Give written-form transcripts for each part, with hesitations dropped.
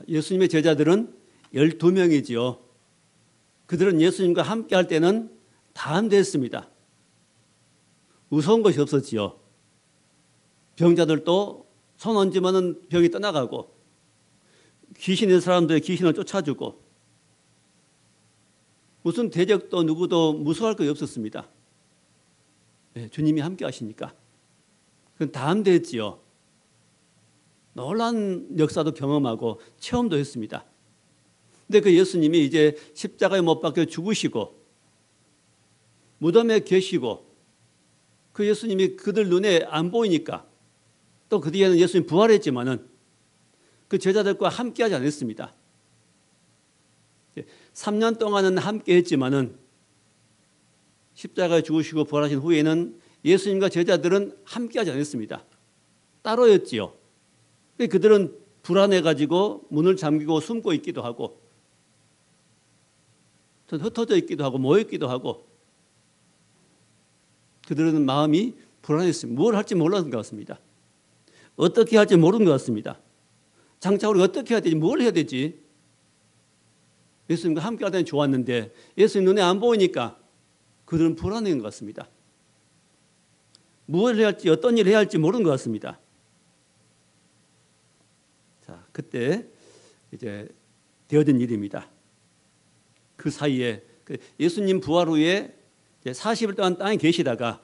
예수님의 제자들은 12명이지요. 그들은 예수님과 함께 할 때는 다 안됐습니다. 무서운 것이 없었지요. 병자들도 손 얹으면 병이 떠나가고, 귀신 있는 사람들의 귀신을 쫓아주고, 무슨 대적도 누구도 무서워할 것이 없었습니다. 네, 주님이 함께 하시니까. 그건 다 안됐지요. 놀라운 역사도 경험하고 체험도 했습니다. 근데 그 예수님이 이제 십자가에 못 박혀 죽으시고 무덤에 계시고 그 예수님이 그들 눈에 안 보이니까 또 그 뒤에는 예수님 부활했지만은 그 제자들과 함께 하지 않았습니다. 3년 동안은 함께 했지만은 십자가에 죽으시고 부활하신 후에는 예수님과 제자들은 함께 하지 않았습니다. 따로였지요. 그들은 불안해가지고 문을 잠기고 숨고 있기도 하고 흩어져 있기도 하고 모여 있기도 하고 그들은 마음이 불안했습니다. 뭘 할지 몰랐던 것 같습니다. 어떻게 할지 모르는 것 같습니다. 장차 우리가 어떻게 해야 되지? 뭘 해야 되지? 예수님과 함께 할 때는 좋았는데 예수님 눈에 안 보이니까 그들은 불안한 것 같습니다. 무엇을 해야 할지 어떤 일을 해야 할지 모르는 것 같습니다. 자, 그때 이제 되어진 일입니다. 그 사이에 예수님 부활 후에 40일 동안 땅에 계시다가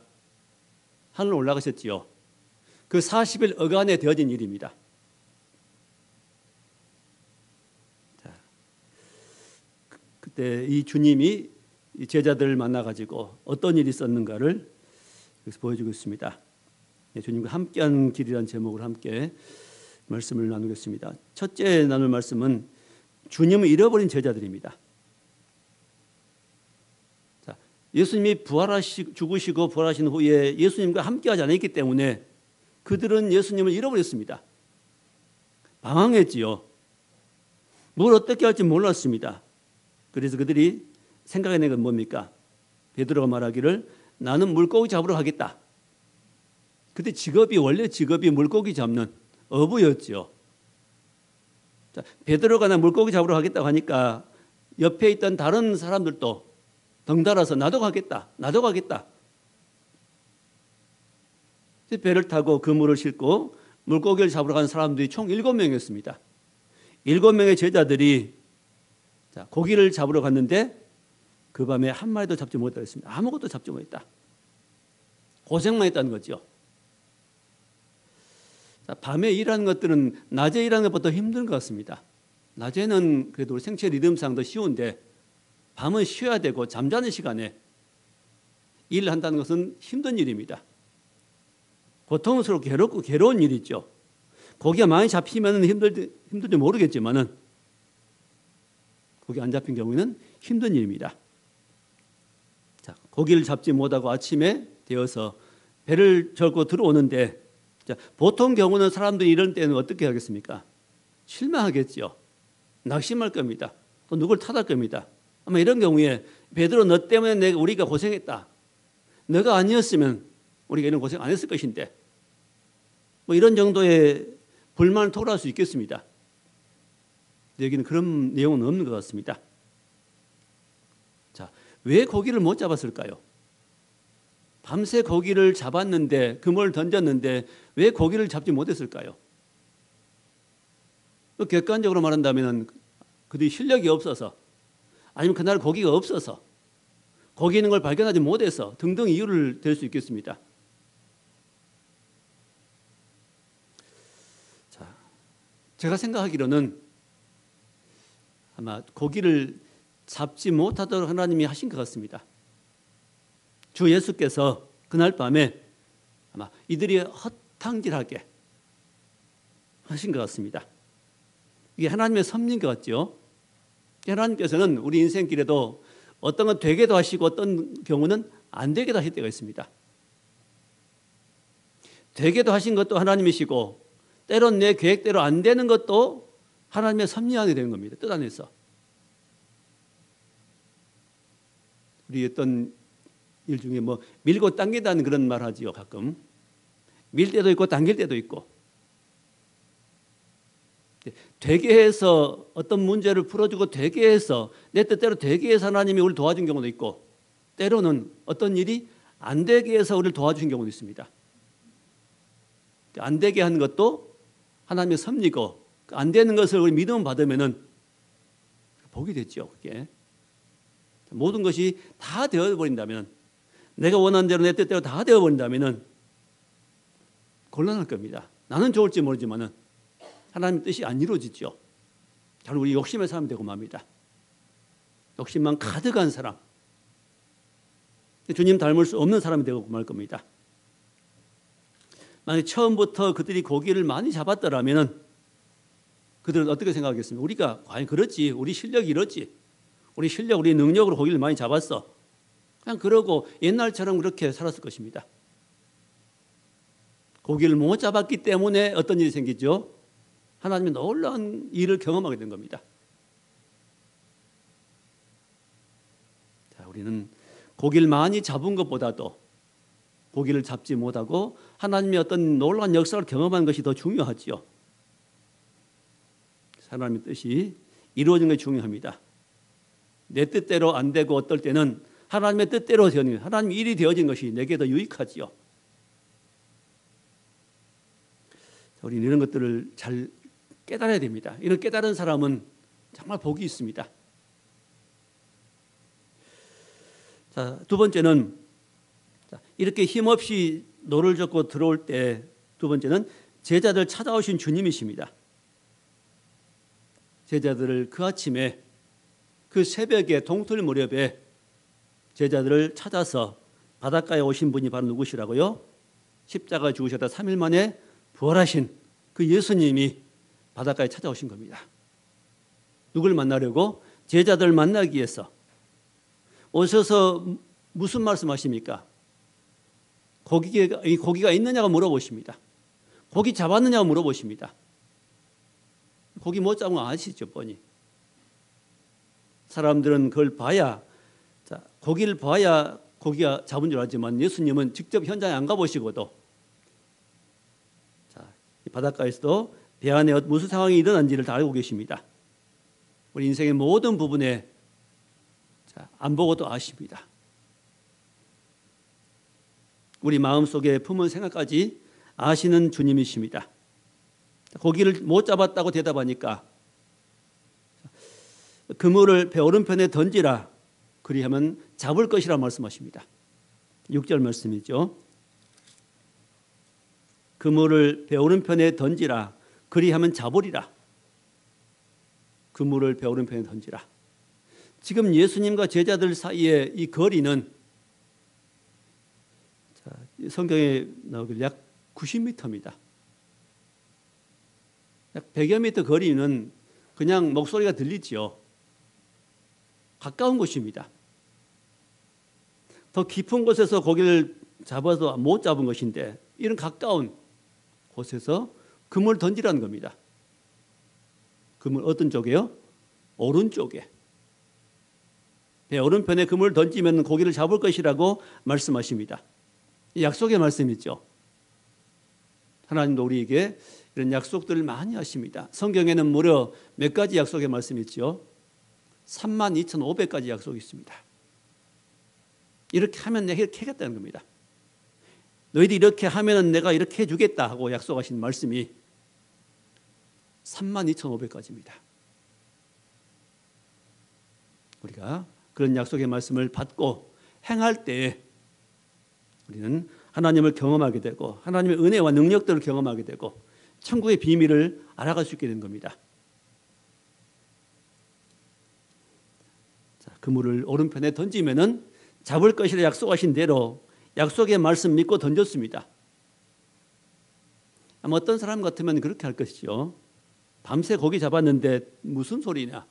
하늘 올라가셨지요. 그 40일 어간에 되어진 일입니다. 자, 그때 이 주님이 제자들을 만나가지고 어떤 일이 있었는가를 여기서 보여주고 있습니다. 주님과 함께한 길이라는 제목으로 함께 말씀을 나누겠습니다. 첫째 나눌 말씀은 주님을 잃어버린 제자들입니다. 자, 예수님이 죽으시고 부활하신 후에 예수님과 함께하지 않았기 때문에 그들은 예수님을 잃어버렸습니다. 방황했지요. 뭘 어떻게 할지 몰랐습니다. 그래서 그들이 생각해낸 건 뭡니까? 베드로가 말하기를 나는 물고기 잡으러 가겠다. 그때 원래 직업이 물고기 잡는 어부였죠. 자, 베드로가 나 물고기 잡으러 가겠다고 하니까 옆에 있던 다른 사람들도 덩달아서 나도 가겠다. 배를 타고 그물을 싣고 물고기를 잡으러 가는 사람들이 총 7명이었습니다. 7명의 제자들이 고기를 잡으러 갔는데 그 밤에 한 마리도 잡지 못했습니다. 아무것도 잡지 못했다. 고생만 했다는 거죠. 밤에 일하는 것들은 낮에 일하는 것보다 힘든 것 같습니다. 낮에는 그래도 우리 생체 리듬상 더 쉬운데 밤은 쉬어야 되고 잠자는 시간에 일을 한다는 것은 힘든 일입니다. 고통스럽고 괴롭고 괴로운 일이죠. 고기가 많이 잡히면 힘들지 모르겠지만은 고기 안 잡힌 경우에는 힘든 일입니다. 자, 고기를 잡지 못하고 아침에 되어서 배를 절고 들어오는데 자, 보통 경우는 사람들이 이런 때는 어떻게 하겠습니까? 실망하겠죠. 낙심할 겁니다. 또 누굴 탓할 겁니다. 아마 이런 경우에 베드로 너 때문에 우리가 고생했다. 너가 아니었으면 우리가 이런 고생 안 했을 것인데 뭐 이런 정도의 불만을 토로할 수 있겠습니다. 여기는 그런 내용은 없는 것 같습니다. 자, 왜 고기를 못 잡았을까요? 밤새 고기를 잡았는데 그물을 던졌는데 왜 고기를 잡지 못했을까요? 객관적으로 말한다면 그들이 실력이 없어서 아니면 그날 고기가 없어서 고기 있는 걸 발견하지 못해서 등등 이유를 댈 수 있겠습니다. 자, 제가 생각하기로는 아마 고기를 잡지 못하도록 하나님이 하신 것 같습니다. 주 예수께서 그날 밤에 아마 이들이 허탕질하게 하신 것 같습니다. 이게 하나님의 섭리인 것 같죠. 하나님께서는 우리 인생길에도 어떤 건 되게도 하시고 어떤 경우는 안 되게도 하실 때가 있습니다. 되게도 하신 것도 하나님이시고 때론 내 계획대로 안 되는 것도 하나님의 섭리 안에 되는 겁니다. 뜻 안에서. 우리 어떤 일 중에 뭐 밀고 당긴다는 그런 말 하지요. 가끔 밀 때도 있고 당길 때도 있고 되게 해서 어떤 문제를 풀어주고 되게 해서 내 뜻대로 되게 해서 하나님이 우리를 도와준 경우도 있고, 때로는 어떤 일이 안 되게 해서 우리를 도와주신 경우도 있습니다. 안 되게 하는 것도 하나님의 섭리고, 안 되는 것을 우리 믿음 받으면은 복이 됐죠. 그게 모든 것이 다 되어버린다면, 내가 원하는 대로 내 뜻대로 다 되어버린다면은 곤란할 겁니다. 나는 좋을지 모르지만은 하나님의 뜻이 안 이루어지죠. 결국 우리 욕심의 사람이 되고 맙니다. 욕심만 가득한 사람, 주님 닮을 수 없는 사람이 되고 말 겁니다. 만약 처음부터 그들이 고기를 많이 잡았더라면 그들은 어떻게 생각하겠습니까? 우리가 과연 그렇지, 우리 실력이 이렇지, 우리 실력, 우리 능력으로 고기를 많이 잡았어, 그냥 그러고 옛날처럼 그렇게 살았을 것입니다. 고기를 못 잡았기 때문에 어떤 일이 생기죠? 하나님의 놀라운 일을 경험하게 된 겁니다. 자, 우리는 고기를 많이 잡은 것보다도 고기를 잡지 못하고 하나님의 어떤 놀라운 역사를 경험하는 것이 더 중요하지요. 하나님의 뜻이 이루어진 것이 중요합니다. 내 뜻대로 안 되고 어떨 때는 하나님의 뜻대로 되는, 하나님의 일이 되어진 것이 내게 더 유익하지요. 우리는 이런 것들을 잘 깨달아야 됩니다. 이런 깨달은 사람은 정말 복이 있습니다. 자, 두 번째는 이렇게 힘없이 노를 젓고 들어올 때, 두 번째는 제자들 찾아오신 주님이십니다. 제자들을 그 아침에, 그 새벽에, 동틀 무렵에 제자들을 찾아서 바닷가에 오신 분이 바로 누구시라고요? 십자가 죽으셨다 3일 만에 부활하신 그 예수님이 바닷가에 찾아오신 겁니다. 누굴 만나려고? 제자들 만나기 위해서. 오셔서 무슨 말씀하십니까? 고기가 있느냐고 물어보십니다. 고기 잡았느냐고 물어보십니다. 고기 못 잡은 거 아시죠, 뻔히. 사람들은 그걸 봐야, 고기를 봐야 고기가 잡은 줄 알지만 예수님은 직접 현장에 안 가보시고도 이 바닷가에서도 배 안에 무슨 상황이 일어난지를 다 알고 계십니다. 우리 인생의 모든 부분에 안 보고도 아십니다. 우리 마음속에 품은 생각까지 아시는 주님이십니다. 고기를 못 잡았다고 대답하니까 그물을 배 오른편에 던지라, 그리하면 잡을 것이라 말씀하십니다. 6절 말씀이죠. 그물을 배 오른편에 던지라, 그리하면 잡으리라. 그물을 배 오른편에 던지라. 지금 예수님과 제자들 사이의 이 거리는 성경에 나오길 약 90m입니다. 약 100여 미터 거리는 그냥 목소리가 들리지요. 가까운 곳입니다. 더 깊은 곳에서 고기를 잡아서 못 잡은 것인데 이런 가까운 곳에서 그물 던지라는 겁니다. 그물 어떤 쪽에요? 오른쪽에. 배 오른편에 그물을 던지면 고기를 잡을 것이라고 말씀하십니다. 이 약속의 말씀이죠. 하나님도 우리에게 이런 약속들을 많이 하십니다. 성경에는 무려 몇 가지 약속의 말씀이 있죠. 32,500가지 약속이 있습니다. 이렇게 하면 내가 이렇게 하겠다는 겁니다. 너희들이 이렇게 하면 내가 이렇게 해주겠다 하고 약속하신 말씀이 32,500가지입니다. 우리가 그런 약속의 말씀을 받고 행할 때 우리는 하나님을 경험하게 되고 하나님의 은혜와 능력들을 경험하게 되고 천국의 비밀을 알아갈 수 있게 된 겁니다. 자, 그물을 오른편에 던지면은 잡을 것이라 약속하신 대로 약속의 말씀 믿고 던졌습니다. 아마 어떤 사람 같으면 그렇게 할 것이죠. 밤새 고기 잡았는데 무슨 소리냐?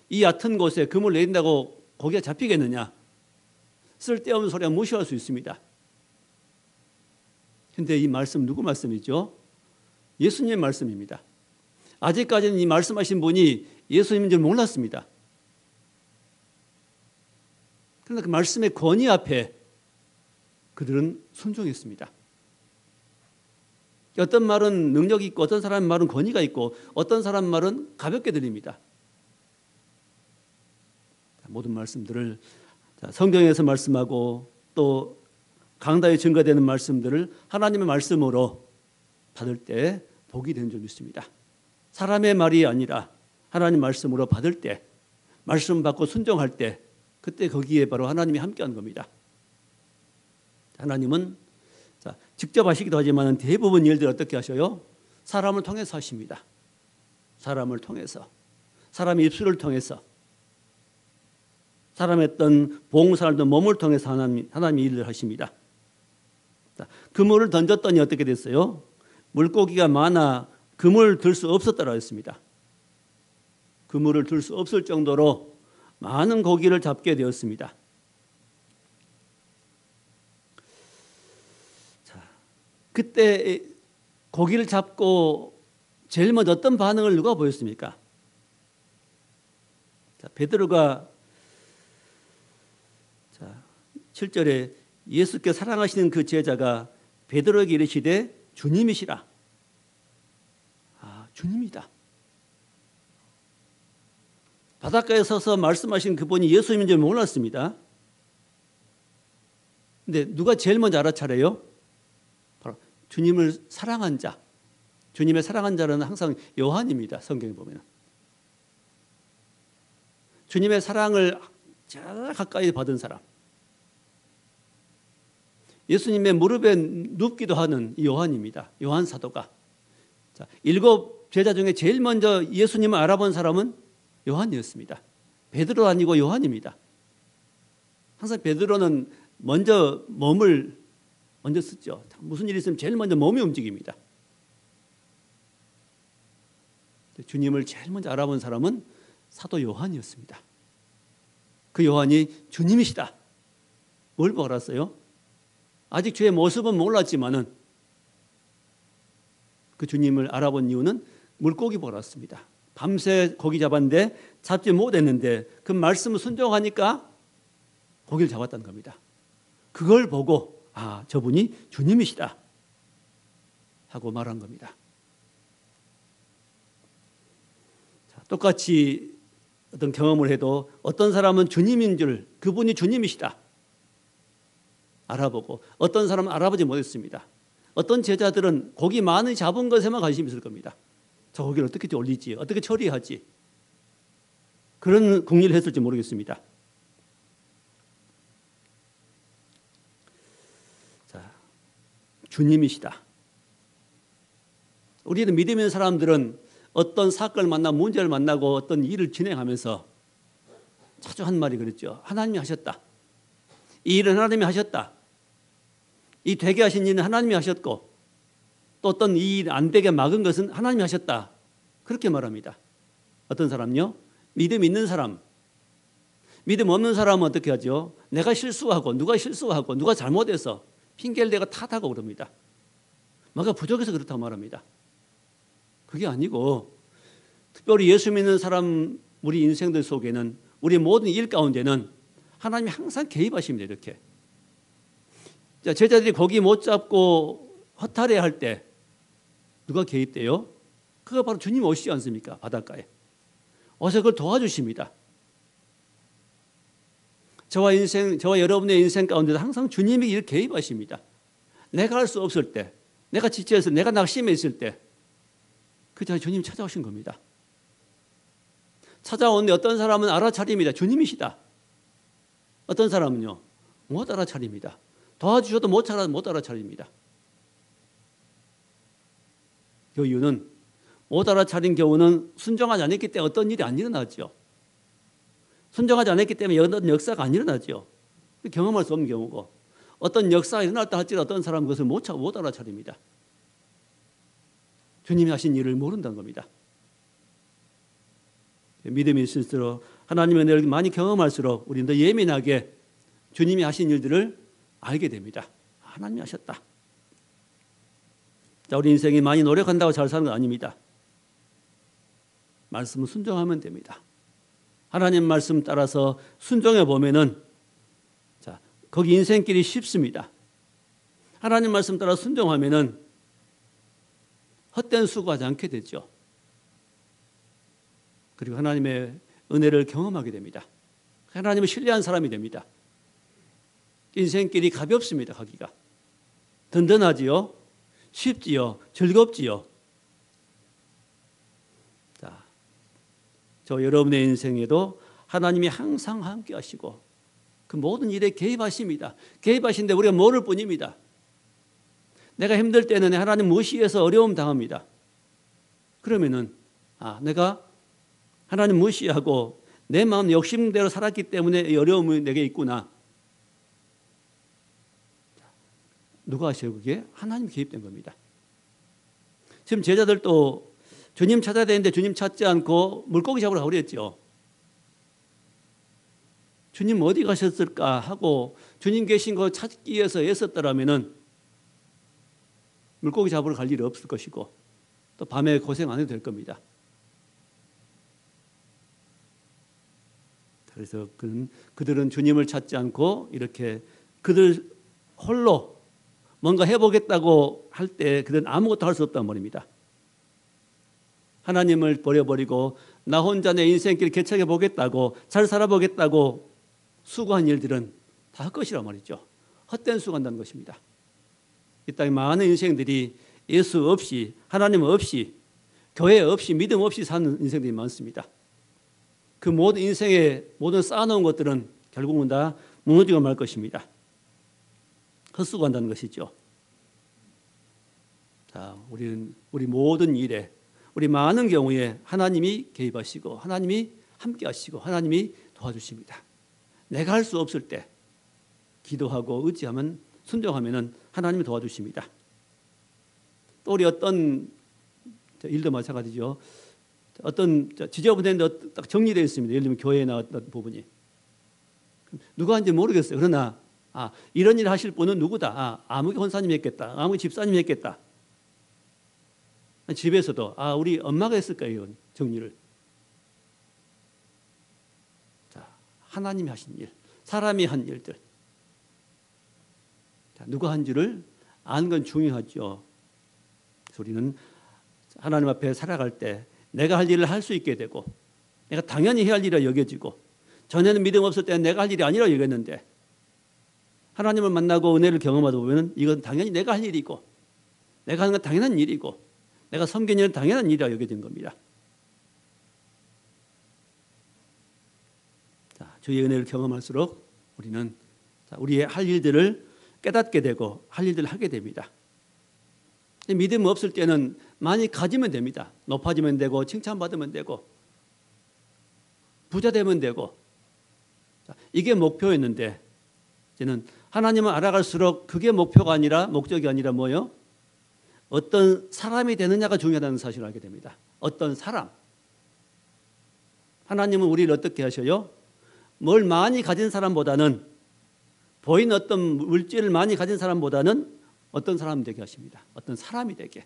이 얕은 곳에 그물 내린다고 고기가 잡히겠느냐? 쓸데없는 소리가 무시할 수 있습니다. 그런데 이 말씀 누구 말씀이죠? 예수님의 말씀입니다. 아직까지는 이 말씀하신 분이 예수님인 줄 몰랐습니다. 그러나 그 말씀의 권위 앞에 그들은 순종했습니다. 어떤 말은 능력이 있고 어떤 사람 말은 권위가 있고 어떤 사람 말은 가볍게 들립니다. 모든 말씀들을 성경에서 말씀하고 또 강다에 증거되는 말씀들을 하나님의 말씀으로 받을 때 복이 되는 줄 믿습니다. 사람의 말이 아니라 하나님 말씀으로 받을 때, 말씀 받고 순종할 때, 그때 거기에 바로 하나님이 함께하는 겁니다. 하나님은 직접 하시기도 하지만 대부분 일들 어떻게 하셔요? 사람을 통해서 하십니다. 사람을 통해서, 사람의 입술을 통해서, 사람의 어떤 봉사활동 몸을 통해서 하나님이 일을 하십니다. 그물을 던졌더니 어떻게 됐어요? 물고기가 많아 그물을 들 수 없었다고 했습니다. 그물을 들 수 없을 정도로 많은 고기를 잡게 되었습니다. 그때 고기를 잡고 제일 먼저 어떤 반응을 누가 보였습니까? 베드로가 7절에 예수께 사랑하시는 그 제자가 베드로에게 이르시되 주님이시라. 주님이다. 바닷가에 서서 말씀하신 그분이 예수님인 줄 몰랐습니다. 근데 누가 제일 먼저 알아차려요? 바로 주님을 사랑한 자. 주님의 사랑한 자는 항상 요한입니다. 성경에 보면. 주님의 사랑을 제일 가까이 받은 사람. 예수님의 무릎에 눕기도 하는 요한입니다. 요한 사도가. 7 제자 중에 제일 먼저 예수님을 알아본 사람은 요한이었습니다. 베드로 아니고 요한입니다. 항상 베드로는 먼저 몸을 먼저 쓰죠. 무슨 일이 있으면 제일 먼저 몸이 움직입니다. 주님을 제일 먼저 알아본 사람은 사도 요한이었습니다. 그 요한이 주님이시다. 뭘 보고 알았어요? 아직 주의 모습은 몰랐지만은 그 주님을 알아본 이유는 물고기 보고 알았습니다. 밤새 고기 잡았는데 잡지 못했는데 그 말씀을 순종하니까 고기를 잡았다는 겁니다. 그걸 보고 저분이 주님이시다 하고 말한 겁니다. 똑같이 어떤 경험을 해도 어떤 사람은 주님인 줄, 그분이 주님이시다 알아보고 어떤 사람은 알아보지 못했습니다. 어떤 제자들은 고기 많이 잡은 것에만 관심이 있을 겁니다. 저 고기를 어떻게 올리지, 어떻게 처리하지, 그런 궁리를 했을지 모르겠습니다. 주님이시다. 우리는 믿음 있는 사람들은 어떤 사건을 만나 문제를 만나고 어떤 일을 진행하면서 자주 한 말이 그랬죠. 하나님이 하셨다. 이 일은 하나님이 하셨다. 이 되게 하신 일은 하나님이 하셨고 또 어떤 이 일 안 되게 막은 것은 하나님이 하셨다. 그렇게 말합니다. 어떤 사람요? 믿음 있는 사람. 믿음 없는 사람은 어떻게 하죠? 내가 실수하고 누가 실수하고 누가 잘못해서 핑계를 대고 탓하고 그럽니다. 뭔가 부족해서 그렇다고 말합니다. 그게 아니고 특별히 예수 믿는 사람 우리 인생들 속에는 우리 모든 일 가운데는 하나님이 항상 개입하십니다. 이렇게. 제자들이 고기 못 잡고 허탈해할 때 누가 개입돼요? 그거 바로 주님 오시지 않습니까? 바닷가에. 어서 그걸 도와주십니다. 저와 여러분의 인생 가운데도 항상 주님이 이렇게 개입하십니다. 내가 할 수 없을 때, 내가 지쳐서 내가 낙심해 있을 때 그때 주님이 찾아오신 겁니다. 찾아오는데 어떤 사람은 알아차립니다. 주님이시다. 어떤 사람은요, 못 알아차립니다. 도와주셔도 못 알아차립니다. 그 이유는 못 알아차린 경우는 순종하지 않았기 때문에 어떤 일이 안 일어나죠. 순종하지 않았기 때문에 어떤 역사가 안 일어나죠. 경험할 수 없는 경우고 어떤 역사가 일어났다 할지라도 어떤 사람은 그것을 못 알아차립니다. 주님이 하신 일을 모른다는 겁니다. 믿음이 있을수록 하나님의 은혜를 많이 경험할수록 우리는 더 예민하게 주님이 하신 일들을 알게 됩니다. 하나님이 하셨다. 우리 인생이 많이 노력한다고 잘 사는 건 아닙니다. 말씀을 순종하면 됩니다. 하나님 말씀 따라서 순종해 보면은 거기 인생길이 쉽습니다. 하나님 말씀 따라 순종하면은 헛된 수고하지 않게 되죠. 그리고 하나님의 은혜를 경험하게 됩니다. 하나님을 신뢰한 사람이 됩니다. 인생길이 가볍습니다. 가기가 든든하지요, 쉽지요, 즐겁지요. 자, 저 여러분의 인생에도 하나님이 항상 함께 하시고 그 모든 일에 개입하십니다. 개입하신데 우리가 모를 뿐입니다. 내가 힘들 때는 하나님 무시해서 어려움 당합니다. 그러면은 내가 하나님 무시하고 내 마음 욕심대로 살았기 때문에 이 어려움이 내게 있구나. 누가 하셔요? 그게 하나님이 개입된 겁니다. 지금 제자들도 주님 찾아야 되는데 주님 찾지 않고 물고기 잡으러 가고 그랬죠. 주님 어디 가셨을까 하고 주님 계신 거 찾기 위해서 애썼더라면은 물고기 잡으러 갈 일이 없을 것이고 또 밤에 고생 안 해도 될 겁니다. 그래서 그들은 주님을 찾지 않고 이렇게 그들 홀로 뭔가 해보겠다고 할 때 그들은 아무것도 할 수 없단 말입니다. 하나님을 버려버리고 나 혼자 내 인생길 개척해 보겠다고 잘 살아보겠다고 수고한 일들은 다 헛것이란 말이죠. 헛된 수고한다는 것입니다. 이 땅에 많은 인생들이 예수 없이 하나님 없이 교회 없이 믿음 없이 사는 인생들이 많습니다. 그 모든 인생에 모든 쌓아놓은 것들은 결국은 다 무너지고 말 것입니다. 헛수고한다는 것이죠. 자, 우리 모든 일에 우리 많은 경우에 하나님이 개입하시고 하나님이 함께하시고 하나님이 도와주십니다. 내가 할 수 없을 때 기도하고 의지하면 순종하면은 하나님이 도와주십니다. 또 우리 어떤 일도 마찬가지죠. 어떤 지저분했는데 딱 정리되어 있습니다. 예를 들면 교회에 나왔던 부분이 누가 한지 모르겠어요. 그러나 이런 일 하실 분은 누구다. 아무개 권사님이 했겠다. 아무개 집사님이 했겠다. 집에서도 우리 엄마가 했을 거예요. 정리를. 자, 하나님이 하신 일, 사람이 한 일들. 자, 누가 한지를 아는 건 중요하죠. 그래서 우리는 하나님 앞에 살아갈 때 내가 할 일을 할 수 있게 되고 내가 당연히 해야 할 일이라 여겨지고 전에는 믿음 없을 때는 내가 할 일이 아니라 여겼는데 하나님을 만나고 은혜를 경험하다 보면 이건 당연히 내가 할 일이고 내가 하는 건 당연한 일이고 내가 섬기는 일은 당연한 일이라 여겨진 겁니다. 자, 주의 은혜를 경험할수록 우리는 우리의 할 일들을 깨닫게 되고 할 일들을 하게 됩니다. 믿음 없을 때는 많이 가지면 됩니다. 높아지면 되고 칭찬받으면 되고 부자 되면 되고 이게 목표였는데 이제는 하나님을 알아갈수록 그게 목표가 아니라 목적이 아니라 뭐요? 어떤 사람이 되느냐가 중요하다는 사실을 알게 됩니다. 어떤 사람. 하나님은 우리를 어떻게 하셔요? 뭘 많이 가진 사람보다는 보이는 어떤 물질을 많이 가진 사람보다는 어떤 사람 되게 하십니다. 어떤 사람이 되게.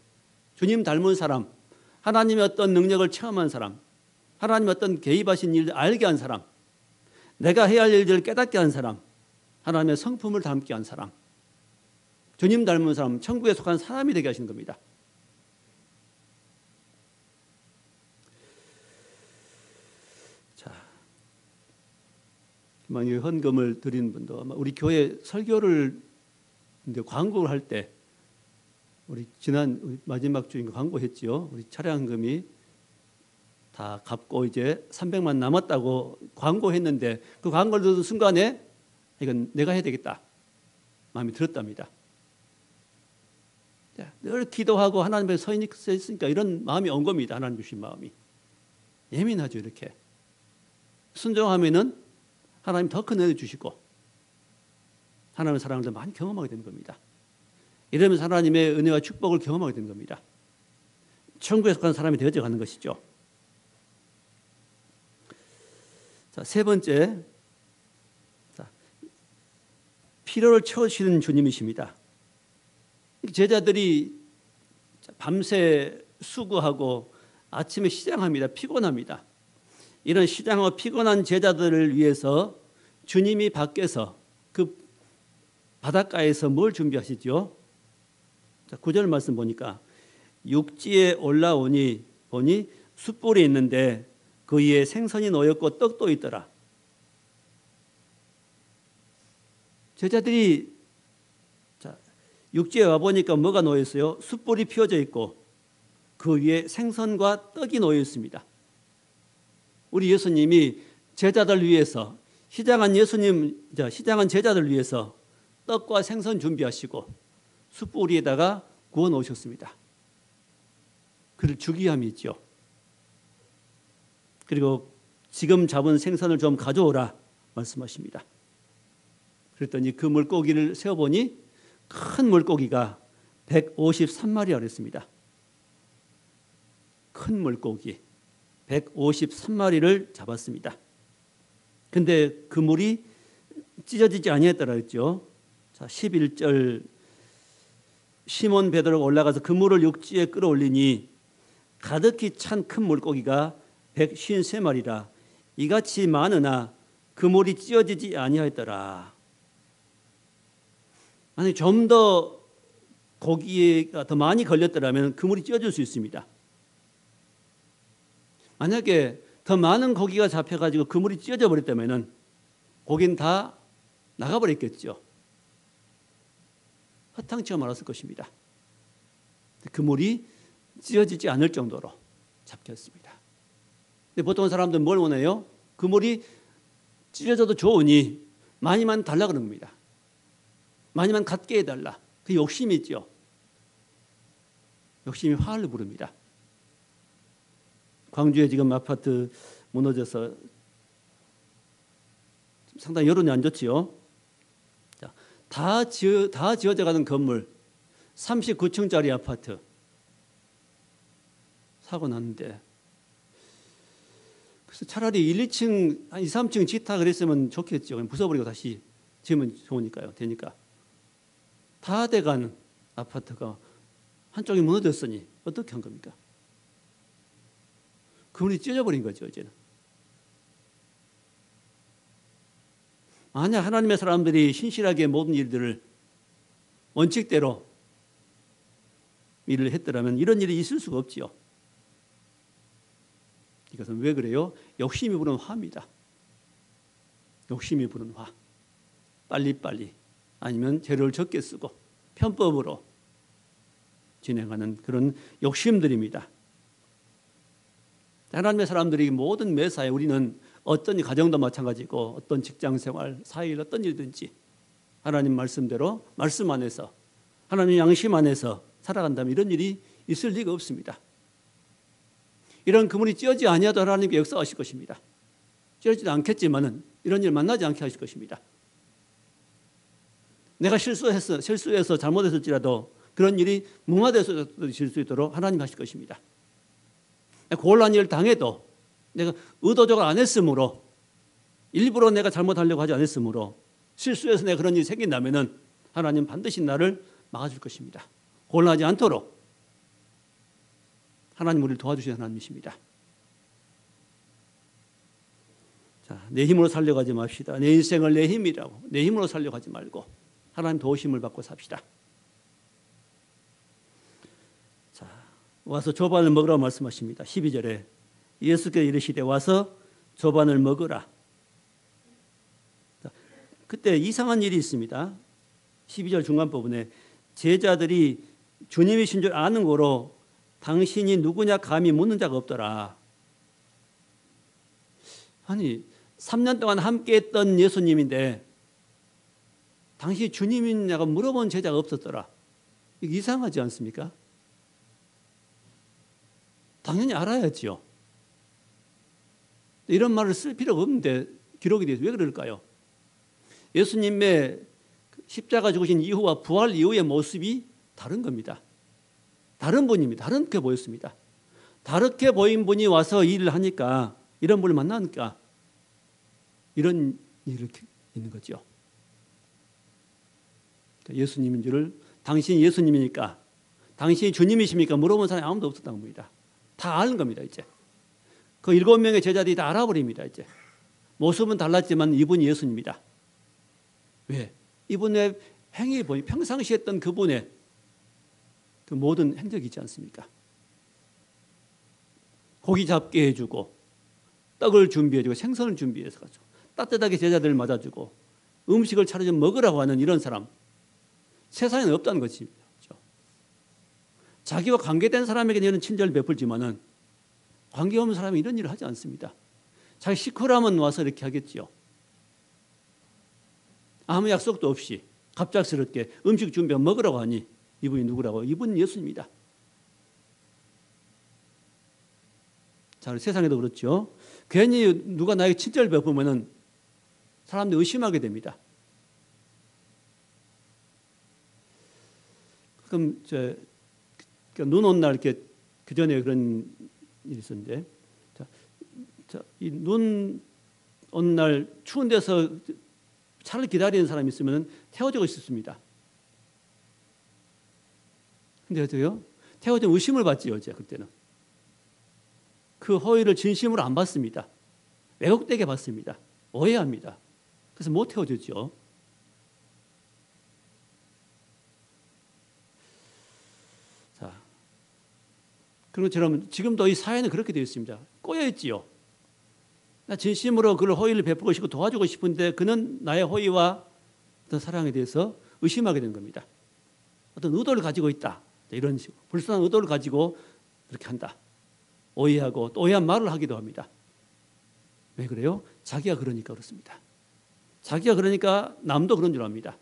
주님 닮은 사람, 하나님의 어떤 능력을 체험한 사람, 하나님의 어떤 개입하신 일을 알게 한 사람, 내가 해야 할 일들을 깨닫게 한 사람, 하나님의 성품을 담게 한 사람, 주님 닮은 사람, 천국에 속한 사람이 되게 하시는 겁니다. 자, 만약에 헌금을 드리는 분도 아마 우리 교회 설교를 광고를 할 때 우리 지난 마지막 주인 광고했지요. 우리 차량금이 다 갚고 이제 300만 남았다고 광고했는데 그 광고를 듣는 순간에 이건 내가 해야 되겠다 마음이 들었답니다. 늘 기도하고 하나님 앞에 서 있으니까 이런 마음이 온 겁니다. 하나님 주신 마음이 예민하죠. 이렇게 순종하면은 하나님 더 큰 은혜 주시고 하나님의 사랑을 더 많이 경험하게 되는 겁니다. 이러면서 하나님의 은혜와 축복을 경험하게 되는 겁니다. 천국에 속한 사람이 되어져 가는 것이죠. 자, 세 번째, 필요를 채우시는 주님이십니다. 제자들이 밤새 수고하고 아침에 시장합니다. 피곤합니다. 이런 시장하고 피곤한 제자들을 위해서 주님이 밖에서 그 바닷가에서 뭘 준비하시죠? 자, 9절 말씀 보니까 육지에 올라오니 보니 숯불이 있는데 그 위에 생선이 놓였고 떡도 있더라. 제자들이 육지에 와보니까 뭐가 놓였어요? 숯불이 피워져 있고 그 위에 생선과 떡이 놓여 있습니다. 우리 예수님이 제자들 위해서 시장한 제자들 위해서 떡과 생선 준비하시고 숯불 위에다가 구워 놓으셨습니다. 그를 주기 위함이 있죠. 그리고 지금 잡은 생선을 좀 가져오라 말씀하십니다. 그랬더니 그 물고기를 세어보니 큰 물고기가 153마리라 그랬습니다. 큰 물고기 153마리를 잡았습니다. 근데 그 물이 찢어지지 아니했더라 했죠. 자, 11절 시몬 베드로가 올라가서 그 물을 육지에 끌어올리니 가득히 찬 큰 물고기가 153마리라 이같이 많으나 그 물이 찢어지지 아니하였더라. 아니 좀 더 고기가 더 많이 걸렸더라면 그 물이 찢어질 수 있습니다. 만약에 더 많은 고기가 잡혀가지고 그물이 찢어져 버렸다면 고기는 다 나가버렸겠죠. 허탕치가 말았을 것입니다. 그물이 찢어지지 않을 정도로 잡혔습니다. 근데 보통 사람들은 뭘 원해요? 그물이 찢어져도 좋으니 많이만 달라 그런 겁니다. 많이만 갖게 해달라. 그 욕심이 있죠. 욕심이 화를 부릅니다. 광주에 지금 아파트 무너져서 상당히 여론이 안 좋지요. 다 지어져 가는 건물 39층짜리 아파트 사고 났는데 그래서 차라리 1, 2층, 한 2, 3층 짓다 그랬으면 좋겠죠. 부숴버리고 다시 지으면 좋으니까요. 되니까. 다 돼가는 아파트가 한쪽이 무너졌으니 어떻게 한 겁니까? 그물이 찢어버린 거죠, 이제는. 만약 하나님의 사람들이 신실하게 모든 일들을 원칙대로 일을 했더라면 이런 일이 있을 수가 없지요. 이것은 왜 그래요? 욕심이 부른 화입니다. 욕심이 부른 화. 빨리빨리 아니면 재료를 적게 쓰고 편법으로 진행하는 그런 욕심들입니다. 하나님의 사람들이 모든 매사에 우리는 어떤 가정도 마찬가지고 어떤 직장생활, 사회일 어떤 일든지 하나님 말씀대로 말씀 안에서 하나님 양심 안에서 살아간다면 이런 일이 있을 리가 없습니다. 이런 그물이 찢어지지 아니하도 하나님께 역사하실 것입니다. 찢어지지 않겠지만은 이런 일 만나지 않게 하실 것입니다. 내가 실수해서 잘못했을지라도 그런 일이 무마돼서 질 수 있도록 하나님 하실 것입니다. 곤란한 일을 당해도 내가 의도적으로 안 했으므로 일부러 내가 잘못하려고 하지 않았으므로 실수해서 내가 그런 일이 생긴다면 하나님 반드시 나를 막아줄 것입니다. 곤란하지 않도록 하나님 우리를 도와주시는 하나님이십니다. 자, 내 힘으로 살려가지 맙시다. 내 인생을 내 힘이라고 내 힘으로 살려가지 말고 하나님 도우심을 받고 삽시다. 자, 와서 조반을 먹으라고 말씀하십니다. 12절에 예수께서 이르시되 와서 조반을 먹으라. 자, 그때 이상한 일이 있습니다. 12절 중간 부분에 제자들이 주님이신 줄 아는 고로 당신이 누구냐 감히 묻는 자가 없더라. 아니 3년 동안 함께했던 예수님인데 당신이 주님이냐고 물어본 제자가 없었더라. 이게 이상하지 않습니까? 당연히 알아야지요. 이런 말을 쓸 필요가 없는데 기록이 돼서 왜 그럴까요? 예수님의 십자가 죽으신 이후와 부활 이후의 모습이 다른 겁니다. 다른 분입니다. 다르게 보였습니다. 다르게 보인 분이 와서 일을 하니까 이런 분을 만나니까 이런 일이 있는 거죠. 예수님인 줄을 당신이 예수님이니까 당신이 주님이십니까? 물어본 사람이 아무도 없었다는 겁니다. 다 아는 겁니다. 이제 그 7명의 제자들이 다 알아버립니다. 이제 모습은 달랐지만 이분이 예수님이다. 왜? 이분의 행위 보니 평상시 했던 그분의 그 모든 행적이 있지 않습니까? 고기 잡게 해주고 떡을 준비해주고 생선을 준비해서 가지고 따뜻하게 제자들을 맞아주고 음식을 차려서 먹으라고 하는 이런 사람 세상에는 없다는 것입니다. 그렇죠? 자기와 관계된 사람에게는 이런 친절을 베풀지만은 관계없는 사람이 이런 일을 하지 않습니다. 자기 시커라면 와서 이렇게 하겠지요. 아무 약속도 없이 갑작스럽게 음식 준비하고 먹으라고 하니 이분이 누구라고? 이분은 예수님이다. 자, 세상에도 그렇죠. 괜히 누가 나에게 친절을 베푸면은 사람들이 의심하게 됩니다. 그럼 눈 온 날 이렇게 그 전에 그런 일이 있었는데, 이 눈 온 날 추운 데서 차를 기다리는 사람이 있으면 태워주고 있었습니다. 근데 어때요? 태워주면 의심을 받지요, 어제 그때는. 그 호의를 진심으로 안 받습니다. 왜곡되게 받습니다. 오해합니다. 그래서 못 태워주죠. 자, 그런 것처럼 지금도 이 사회는 그렇게 되어 있습니다. 꼬여 있지요. 나 진심으로 그를 호의를 베푸고 싶고 도와주고 싶은데 그는 나의 호의와 어떤 사랑에 대해서 의심하게 된 겁니다. 어떤 의도를 가지고 있다. 이런 식으로 불순한 의도를 가지고 그렇게 한다. 오해하고 또 오해한 말을 하기도 합니다. 왜 그래요? 자기가 그러니까 그렇습니다. 자기가 그러니까 남도 그런 줄 압니다.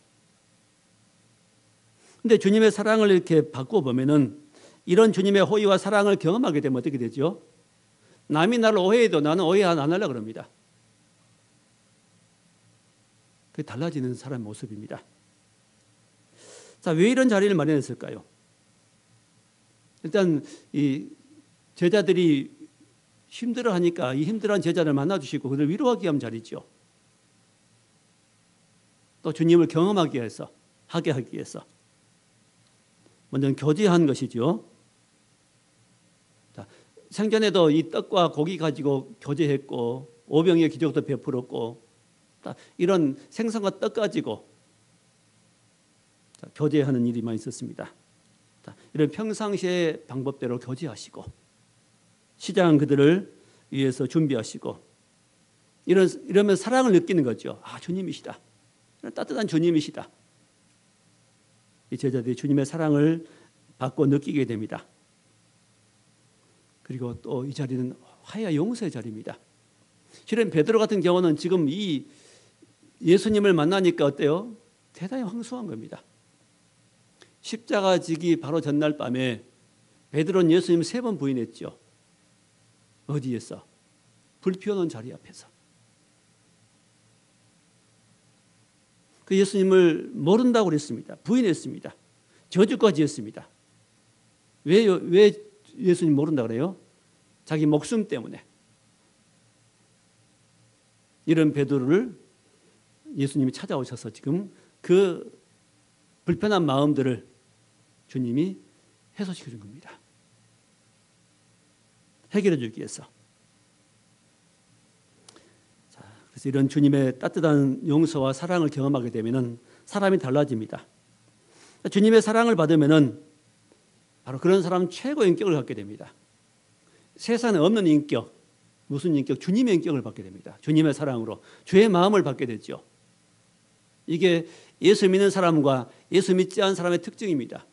근데 주님의 사랑을 이렇게 바꾸어 보면은 이런 주님의 호의와 사랑을 경험하게 되면 어떻게 되죠? 남이 나를 오해해도 나는 오해 안 하려고 그럽니다. 그게 달라지는 사람의 모습입니다. 자, 왜 이런 자리를 마련했을까요? 일단 이 제자들이 힘들어하니까 이 힘들어한 제자를 만나주시고 그들을 위로하기 위한 자리죠. 또 주님을 경험하기 위해서, 하게 하기 위해서. 먼저 교제한 것이죠. 자, 생전에도 이 떡과 고기 가지고 교제했고 오병이어 기적도 베풀었고 이런 생선과 떡 가지고 교제하는 일이 많이 있었습니다. 이런 평상시의 방법대로 교제하시고 시장한 그들을 위해서 준비하시고 이러면 사랑을 느끼는 거죠. 아, 주님이시다. 따뜻한 주님이시다. 이 제자들이 주님의 사랑을 받고 느끼게 됩니다. 그리고 또 이 자리는 화해와 용서의 자리입니다. 실은 베드로 같은 경우는 지금 이 예수님을 만나니까 어때요? 대단히 황송한 겁니다. 십자가 지기 바로 전날 밤에 베드로는 예수님을 3번 부인했죠. 어디에서? 불 피워놓은 자리 앞에서. 그 예수님을 모른다고 그랬습니다. 부인했습니다. 저주까지 했습니다. 왜 예수님 모른다고 그래요? 자기 목숨 때문에. 이런 베드로를 예수님이 찾아오셔서 지금 그 불편한 마음들을 주님이 해소시켜 준 겁니다. 해결해 주기 위해서. 자, 그래서 이런 주님의 따뜻한 용서와 사랑을 경험하게 되면은 사람이 달라집니다. 주님의 사랑을 받으면은 바로 그런 사람 최고의 인격을 갖게 됩니다. 세상에 없는 인격, 무슨 인격? 주님의 인격을 받게 됩니다. 주님의 사랑으로 주의 마음을 받게 되죠. 이게 예수 믿는 사람과 예수 믿지 않은 사람의 특징입니다.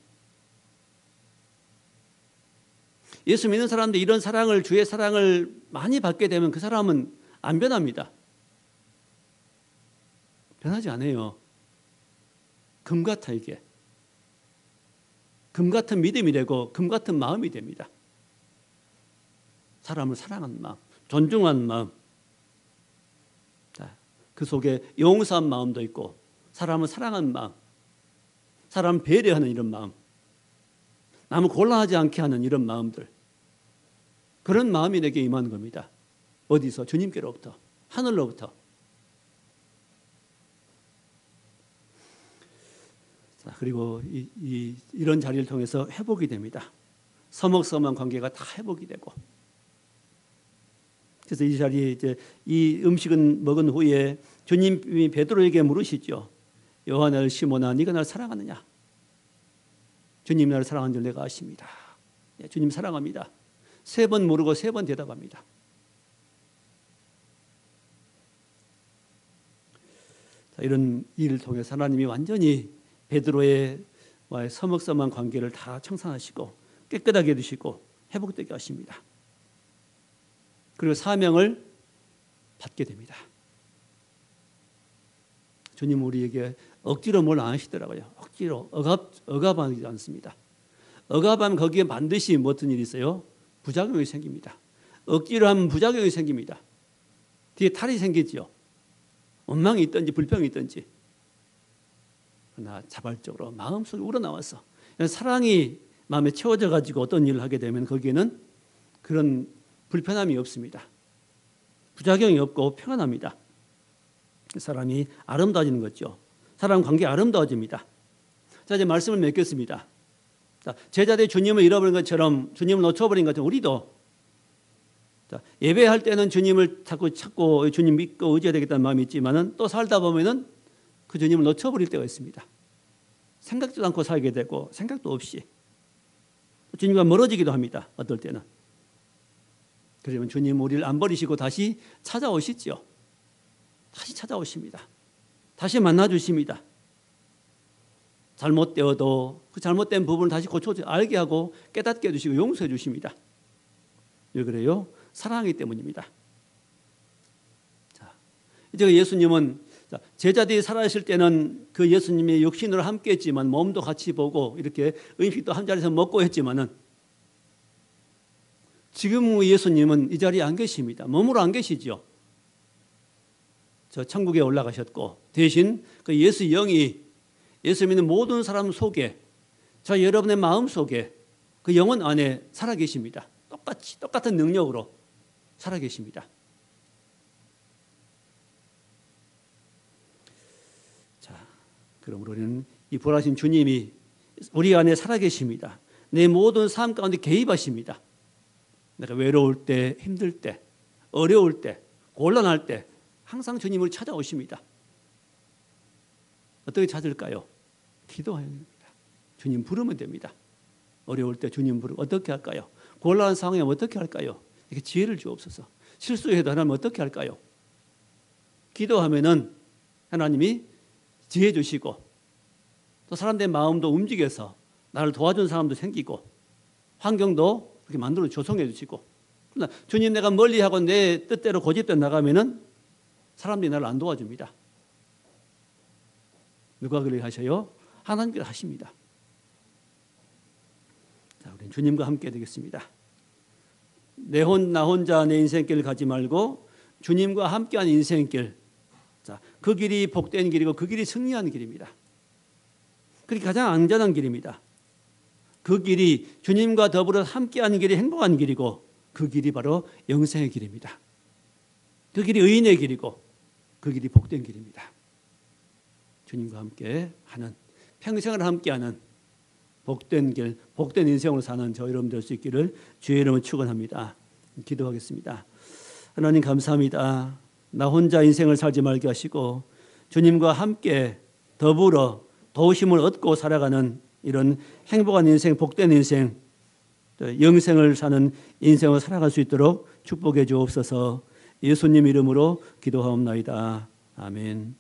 예수 믿는 사람들 이런 사랑을 주의 사랑을 많이 받게 되면 그 사람은 안 변합니다. 변하지 않아요. 금 같아 이게. 금 같은 믿음이 되고 금 같은 마음이 됩니다. 사람을 사랑하는 마음, 존중하는 마음. 그 속에 용서한 마음도 있고 사람을 사랑하는 마음, 사람을 배려하는 이런 마음, 남을 곤란하지 않게 하는 이런 마음들. 그런 마음이 내게 임하는 겁니다. 어디서? 주님께로부터, 하늘로부터. 자, 그리고 이런 자리를 통해서 회복이 됩니다. 서먹서먹한 관계가 다 회복이 되고. 그래서 이 자리에 이제 이 음식은 먹은 후에 주님이 베드로에게 물으시죠. 요한을 시몬아, 네가 날 사랑하느냐? 주님 나를 사랑하는 줄 내가 아십니다. 예, 주님 사랑합니다. 3번 모르고 3번 대답합니다. 자, 이런 일을 통해서 하나님이 완전히 베드로의 서먹서먹한 관계를 다 청산하시고 깨끗하게 해주시고 회복되게 하십니다. 그리고 사명을 받게 됩니다. 주님 우리에게 억지로 뭘 안 하시더라고요. 억지로 억압하지 않습니다. 억압하면 거기에 반드시 어떤 일이 있어요? 부작용이 생깁니다. 억지로 하면 부작용이 생깁니다. 뒤에 탈이 생기죠. 원망이 있든지 불평이 있든지. 그러나 자발적으로 마음속에 우러나와서 사랑이 마음에 채워져 가지고 어떤 일을 하게 되면 거기에는 그런 불편함이 없습니다. 부작용이 없고 평안합니다. 사람이 아름다워지는 거죠. 사람 관계 아름다워집니다. 자, 이제 말씀을 맺겠습니다. 자, 제자들이 주님을 잃어버린 것처럼, 주님을 놓쳐버린 것처럼 우리도 자, 예배할 때는 주님을 자꾸 찾고 주님 믿고 의지해야 되겠다는 마음이 있지만은 또 살다 보면은 그 주님을 놓쳐버릴 때가 있습니다. 생각지도 않고 살게 되고 생각도 없이 주님과 멀어지기도 합니다. 어떨 때는. 그러면 주님 우리를 안 버리시고 다시 찾아오시죠. 다시 찾아오십니다. 다시 만나주십니다. 잘못되어도 그 잘못된 부분을 다시 고쳐 알게 하고 깨닫게 해주시고 용서해 주십니다. 왜 그래요? 사랑하기 때문입니다. 자, 이제 예수님은 제자들이 살아있을 때는 그 예수님의 육신으로 함께 했지만 몸도 같이 보고 이렇게 음식도 한 자리에서 먹고 했지만은 지금 예수님은 이 자리에 안 계십니다. 몸으로 안 계시죠. 저 천국에 올라가셨고 대신 그 예수 영이 예수 믿는 모든 사람 속에 저 여러분의 마음 속에 그 영혼 안에 살아계십니다. 똑같은 능력으로 살아계십니다. 자, 그럼 우리는 이 부활하신 주님이 우리 안에 살아계십니다. 내 모든 삶 가운데 개입하십니다. 내가 외로울 때, 힘들 때, 어려울 때, 곤란할 때 항상 주님을 찾아오십니다. 어떻게 찾을까요? 기도해야 됩니다. 주님 부르면 됩니다. 어려울 때 주님 부르면 어떻게 할까요? 곤란한 상황에 어떻게 할까요? 이렇게 지혜를 주옵소서. 실수해도 하나님 어떻게 할까요? 기도하면은 하나님이 지혜 주시고 또 사람들의 마음도 움직여서 나를 도와준 사람도 생기고 환경도 그렇게 만들어 조성해 주시고 그러나 주님 내가 멀리하고 내 뜻대로 고집대로 나가면은 사람들이 나를 안 도와줍니다. 누가 그렇게 하셔요? 하나님께서 하십니다. 자, 우리는 주님과 함께 되겠습니다. 나 혼자 내 인생길 가지 말고 주님과 함께한 인생길. 자, 그 길이 복된 길이고 그 길이 승리하는 길입니다. 그게 가장 안전한 길입니다. 그 길이 주님과 더불어 함께하는 길이 행복한 길이고 그 길이 바로 영생의 길입니다. 그 길이 의인의 길이고 그 길이 복된 길입니다. 주님과 함께 하는 평생을 함께하는 복된 길, 복된 인생으로 사는 저 여러분 될 수 있기를 주의 이름으로 축원합니다. 기도하겠습니다. 하나님 감사합니다. 나 혼자 인생을 살지 말게 하시고 주님과 함께 더불어 도우심을 얻고 살아가는 이런 행복한 인생, 복된 인생, 영생을 사는 인생을 살아갈 수 있도록 축복해 주옵소서. 예수님 이름으로 기도하옵나이다. 아멘.